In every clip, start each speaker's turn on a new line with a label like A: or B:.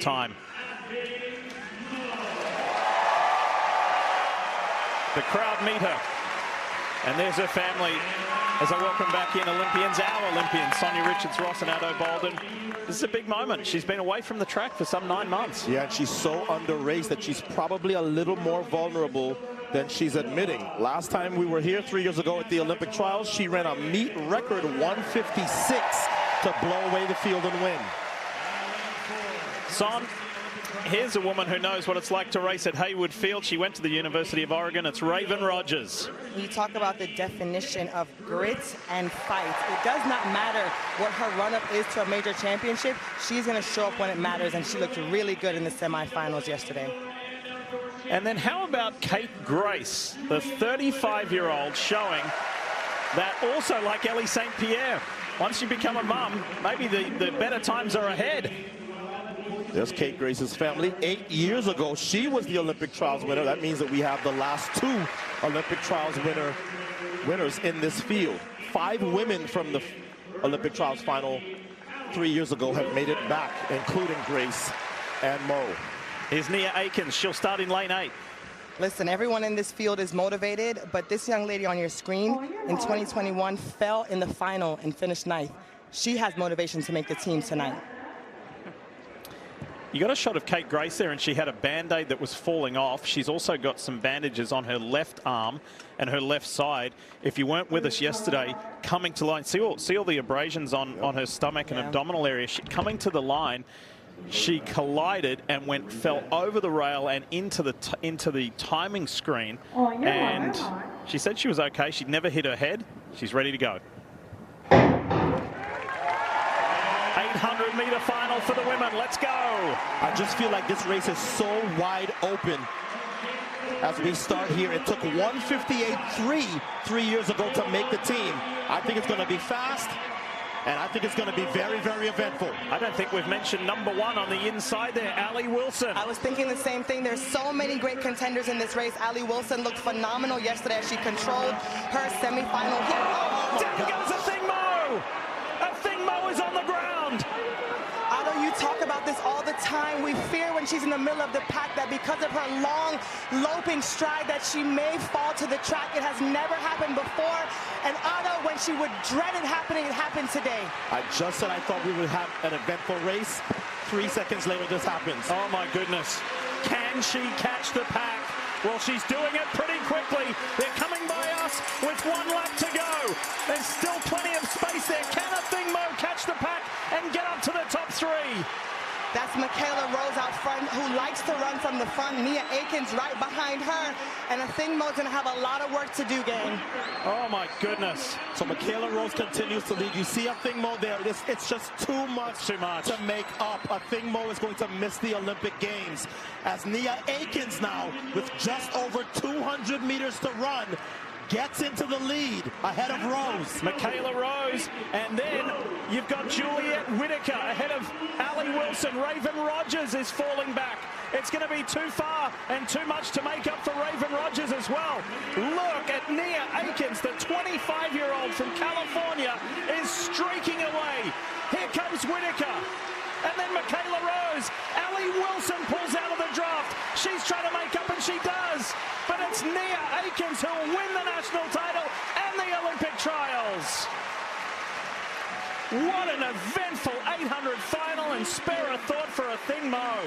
A: time. The crowd meet her. And there's her family as I welcome back in Olympians, our Olympians, Sonia Richards-Ross and Ado Bolden. This is a big moment. She's been away from the track for some 9 months.
B: Yeah, and she's so under-raced that she's probably a little more vulnerable than she's admitting. Last time we were here 3 years ago at the Olympic trials, she ran a meet record 156 to blow away the field and win.
A: Son, here's a woman who knows what it's like to race at Haywood Field. She went to the University of Oregon. It's Raven Rogers.
C: You talk about the definition of grit and fight. It does not matter what her run-up is to a major championship. She's going to show up when it matters, and she looked really good in the semifinals yesterday.
A: And then how about Kate Grace, the 35-year-old, showing that also, like Ellie St. Pierre, once you become a mum, maybe the better times are ahead.
B: There's Kate Grace's family. 8 years ago, she was the Olympic trials winner. That means that we have the last 2 Olympic trials winners in this field. 5 women from the Olympic trials final 3 years ago have made it back, including Grace and Mo.
A: Here's Nia Akins. She'll start in lane 8.
C: Listen, everyone in this field is motivated, but this young lady on your screen in 2021 fell in the final and finished 9th. She has motivation to make the team tonight.
A: You got a shot of Kate Grace there, and she had a Band-Aid that was falling off. She's also got some bandages on her left arm and her left side. If you weren't with us yesterday, coming to line, see all the abrasions on her stomach and abdominal area. Coming to the line, she collided and fell over the rail and into the timing screen. And she said she was okay. She'd never hit her head. She's ready to go. 800-meter final for the women. Let's go.
B: I just feel like this race is so wide open as we start here. It took 158.3 3 years ago to make the team. I think it's going to be fast, and I think it's going to be very, very eventful.
A: I don't think we've mentioned number 1 on the inside there, Allie Wilson.
C: I was thinking the same thing. There's so many great contenders in this race. Allie Wilson looked phenomenal yesterday as she controlled her semifinal hit.
A: Oh, down goes a Thing Mo! A Thing Mo is on the ground.
C: Ado, you talk about this all the time. We fear when she's in the middle of the pack that because of her long, loping stride that she may fall to the track. It has never happened before. And Ado, when she would dread it happening, it happened today.
B: I just said I thought we would have an eventful race. 3 seconds later, this happens.
A: Oh, my goodness. Can she catch the pack? Well, she's doing it pretty quickly. They're coming by us with 1 lap to go. There's still plenty of space there. Can a Thing Mo catch the pack and get up to the top 3?
C: That's Michaela Rose out front, who likes to run from the front. Nia Akins right behind her. And a Thing Mo's going to have a lot of work to do, gang.
A: Oh, my goodness.
B: So Michaela Rose continues to lead. You see a Thing Mo there. It's just too much to make up. A Thing Mo is going to miss the Olympic Games. As Nia Akins now, with just over 200 meters to run, gets into the lead ahead of Rose.
A: Michaela Rose, and then you've got Juliet Whitaker ahead of Allie Wilson. Raven Rogers is falling back. It's going to be too far and too much to make up for Raven Rogers as well. Look at Nia Akins, the 25-year-old from California, is streaking away. Here comes Whitaker. And then Michaela Rose. Allie Wilson pulls out of the draft. She's trying to make up, and she does. But it's Nia Akins who will win the national title and the Olympic trials. What an eventful 800 final, and spare a thought for a Thing Mo.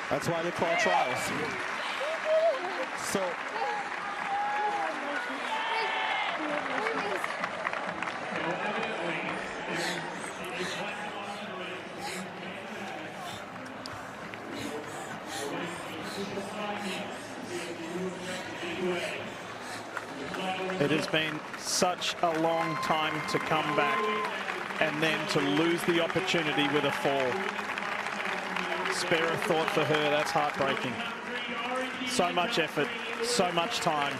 B: That's why they call trials. So
A: it has been such a long time to come back and then to lose the opportunity with a fall. Spare a thought for her. That's heartbreaking. So much effort, so much time.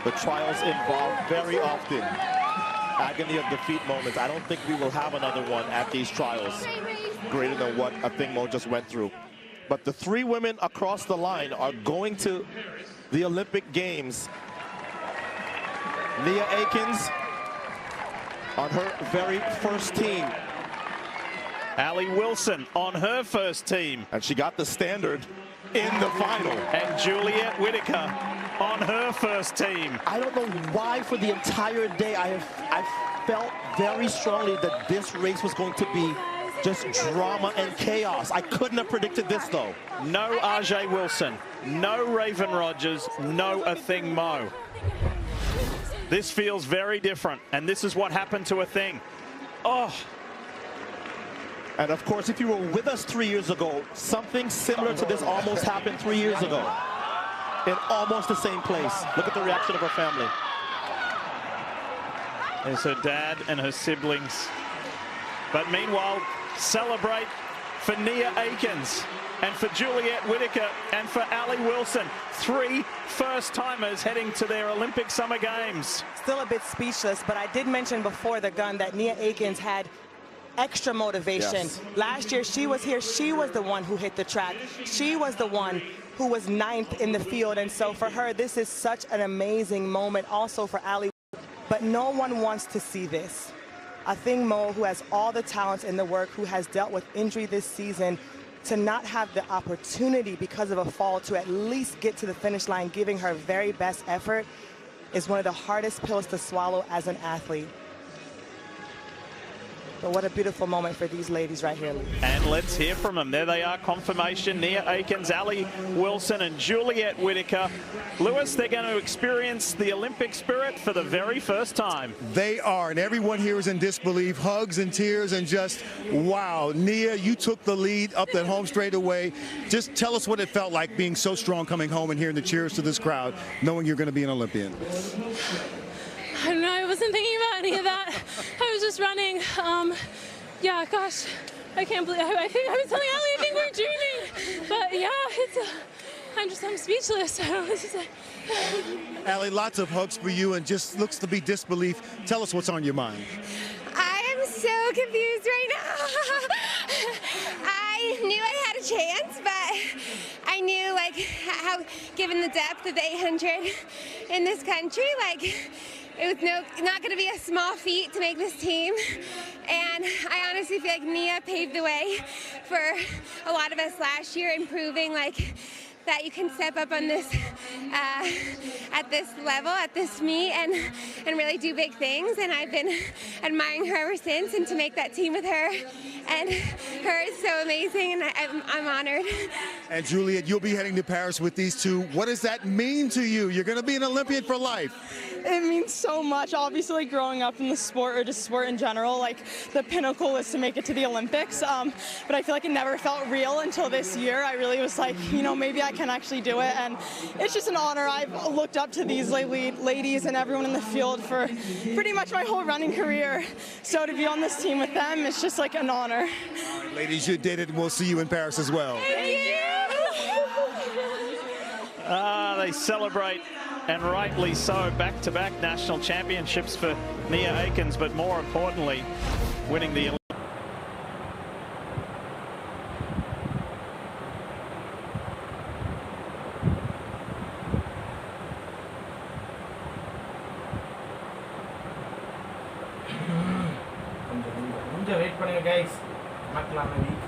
B: the trials involve very often agony of defeat moments. I don't think we will have another one at these trials greater than what Athing-Mu just went through. But the 3 women across the line are going to the Olympic Games. Nia Akins on her very first team.
A: Ali Wilson on her first team.
B: And she got the standard in the final.
A: And Juliet Whittaker on her first team.
B: I don't know why for the entire day I felt very strongly that this race was going to be just drama and chaos. I couldn't have predicted this though.
A: No Ajay Wilson, no Raven Rogers, no Athing-Mu. This feels very different, and this is what happened to Athing. Oh.
B: And of course, if you were with us 3 years ago, something similar to this almost happened 3 years ago. In almost the same place. Look at the reaction of her family.
A: There's her dad and her siblings. But meanwhile, celebrate for Nia Akins and for Juliet Whittaker and for Ali Wilson. 3 first-timers heading to their Olympic Summer Games.
C: Still a bit speechless, but I did mention before the gun that Nia Akins had extra motivation.
B: Yes.
C: Last year she was here, she was the one who hit the track. She was the one who was 9th in the field, and so for her this is such an amazing moment also for Ali. But no one wants to see this. Athing-Mu, who has all the talents in the work, who has dealt with injury this season, to not have the opportunity because of a fall to at least get to the finish line giving her very best effort is one of the hardest pills to swallow as an athlete. But what a beautiful moment for these ladies right here.
A: And let's hear from them. There they are, confirmation. Nia Akins, Ali Wilson and Juliet Whittaker. Lewis, they're going to experience the Olympic spirit for the very first time.
D: They are, and everyone here is in disbelief, hugs and tears and just, wow. Nia, you took the lead up that home straight away. Just tell us what it felt like being so strong coming home and hearing the cheers to this crowd, knowing you're going to be an Olympian.
E: I don't know, I wasn't thinking about any of that. I was just running. Yeah, gosh, I can't believe, I think I was telling Ali, I think we're dreaming. But yeah, I'm speechless. I don't know what to say.
D: Ali, lots of hugs for you and just looks to be disbelief. Tell us what's on your mind.
F: I am so confused right now. I knew I had a chance, but I knew like how, given the depth of the 800 in this country, like it was not going to be a small feat to make this team. And I honestly feel like Nia paved the way for a lot of us last year, improving like that you can step up on this at this level, at this meet, and really do big things. And I've been admiring her ever since, and to make that team with her and her is so amazing, and I'm honored.
D: And Juliet, you'll be heading to Paris with these two. What does that mean to you? You're going to be an Olympian for life.
G: It means so much. Obviously, growing up in the sport, or just sport in general, like the pinnacle is to make it to the Olympics. But I feel like it never felt real until this year. I really was like, you know, maybe I can actually do it. And it's just an honor. I've looked up to these ladies and everyone in the field for pretty much my whole running career. So to be on this team with them, it's just like an honor.
D: All right, ladies, you did it, and we'll see you in Paris as well.
G: Thank you.
A: They celebrate, and rightly so, back-to-back national championships for Nia Akins, but more importantly, winning the Olympics.
H: கொஞ்சம் wait பண்ணுங்க guys பார்க்கலாமே week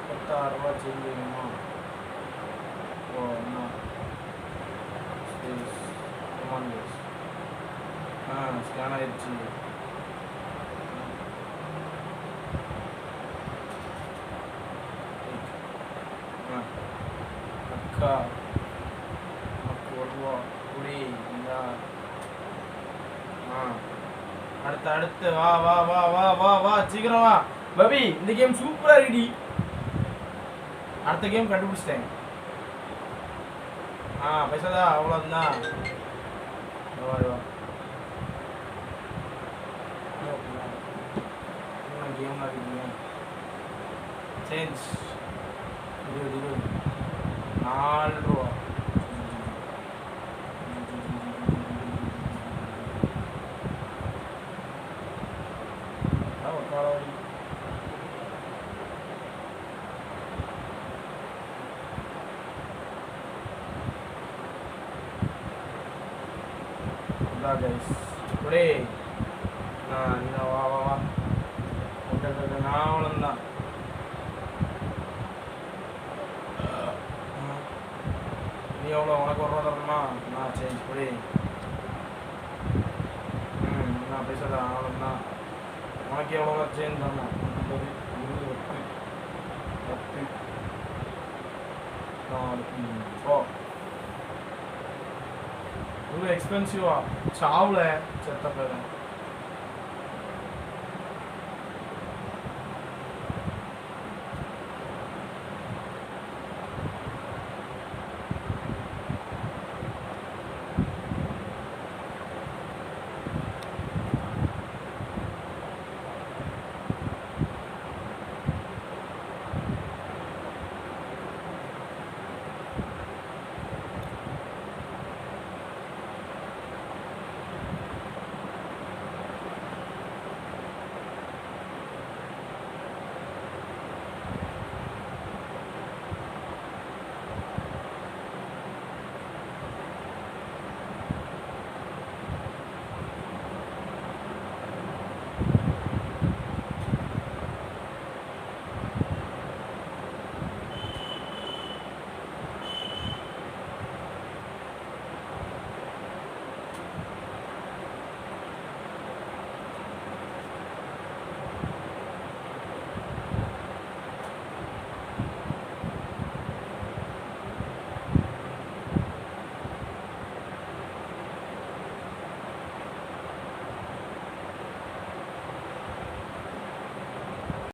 H: 16 ரூபா change வேணுமா ஓ என்ன space commanders scan ஆயிடுச்சு அக்கா அடுத்து வா வா வா வா வா வா சீக்கிரம் வா பபி இந்த கேம் சூப்பரா இருக்குடி அடுத்த கேம் கண்டுபிடிச்சிட்டேன் பைசாதா அவ்வளோதான் வா வா கேம் ஆகிடுங்க சேஞ்ச் 20 4 ரூபா அதான் கைஸ் ஒரே நான் வா வா வா நான் அவ்வளோந்தான் நீ எவ்வளோ உனக்கு ஒரு ரூபா தரணுமா நான் சேஞ்ச் ஒரே நான் பேசுகிறேன் அவ்வளோந்தான் உனக்கு எவ்வளோ சேஞ்ச் தரணும் 50 20 10 4 ஓ இவ்வளோ எக்ஸ்பென்சிவா சாவில் செத்த பேர்